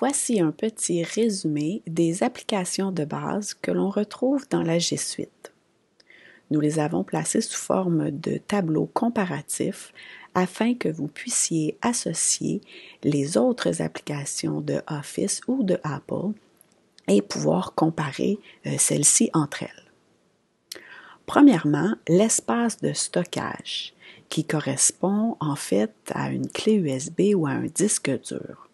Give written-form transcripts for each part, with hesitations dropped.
Voici un petit résumé des applications de base que l'on retrouve dans la G Suite. Nous les avons placées sous forme de tableaux comparatifs afin que vous puissiez associer les autres applications de Office ou de Apple et pouvoir comparer celles-ci entre elles. Premièrement, l'espace de stockage qui correspond en fait à une clé USB ou à un disque dur.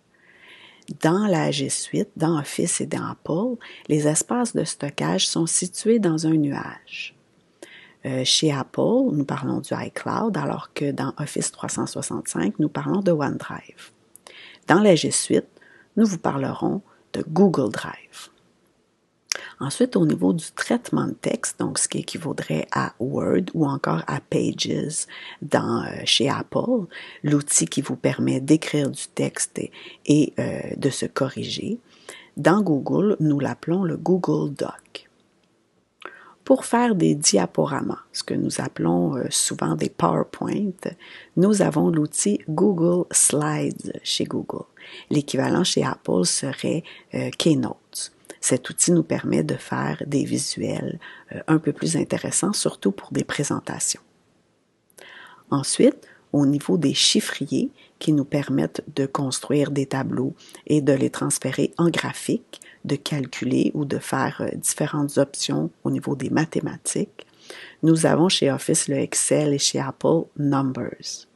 Dans la G Suite, dans Office et dans Apple, les espaces de stockage sont situés dans un nuage. Chez Apple, nous parlons du iCloud, alors que dans Office 365, nous parlons de OneDrive. Dans la G Suite, nous vous parlerons de Google Drive. Ensuite, au niveau du traitement de texte, donc ce qui équivaudrait à Word ou encore à Pages chez Apple, l'outil qui vous permet d'écrire du texte et de se corriger. Dans Google, nous l'appelons le Google Doc. Pour faire des diaporamas, ce que nous appelons souvent des PowerPoint, nous avons l'outil Google Slides chez Google. L'équivalent chez Apple serait Keynote. Cet outil nous permet de faire des visuels un peu plus intéressants, surtout pour des présentations. Ensuite, au niveau des chiffriers qui nous permettent de construire des tableaux et de les transférer en graphique, de calculer ou de faire différentes options au niveau des mathématiques, nous avons chez Office le Excel et chez Apple Numbers.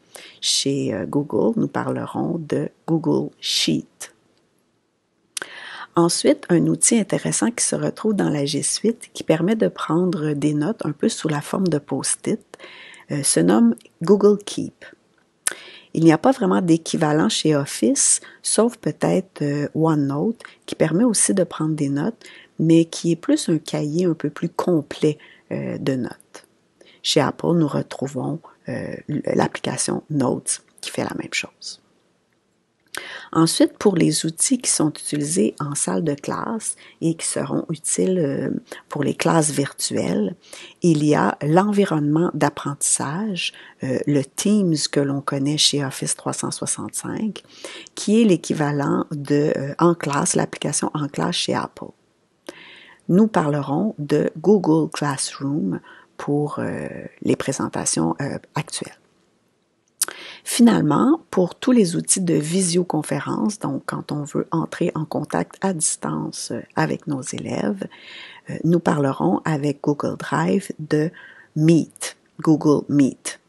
Chez Google, nous parlerons de Google Sheet. Ensuite, un outil intéressant qui se retrouve dans la G Suite qui permet de prendre des notes un peu sous la forme de post-it se nomme Google Keep. Il n'y a pas vraiment d'équivalent chez Office, sauf peut-être OneNote, qui permet aussi de prendre des notes, mais qui est plus un cahier un peu plus complet de notes. Chez Apple, nous retrouvons l'application Notes qui fait la même chose. Ensuite, pour les outils qui sont utilisés en salle de classe et qui seront utiles pour les classes virtuelles, il y a l'environnement d'apprentissage, le Teams que l'on connaît chez Office 365, qui est l'équivalent de En classe, l'application En classe chez Apple. Nous parlerons de Google Classroom pour les présentations actuelles. Finalement, pour tous les outils de visioconférence, donc quand on veut entrer en contact à distance avec nos élèves, nous parlerons avec Google Drive de Meet, Google Meet.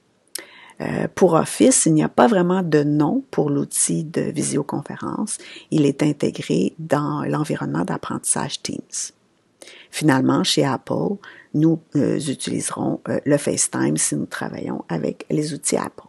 Pour Office, il n'y a pas vraiment de nom pour l'outil de visioconférence. Il est intégré dans l'environnement d'apprentissage Teams. Finalement, chez Apple, nous utiliserons le FaceTime si nous travaillons avec les outils Apple.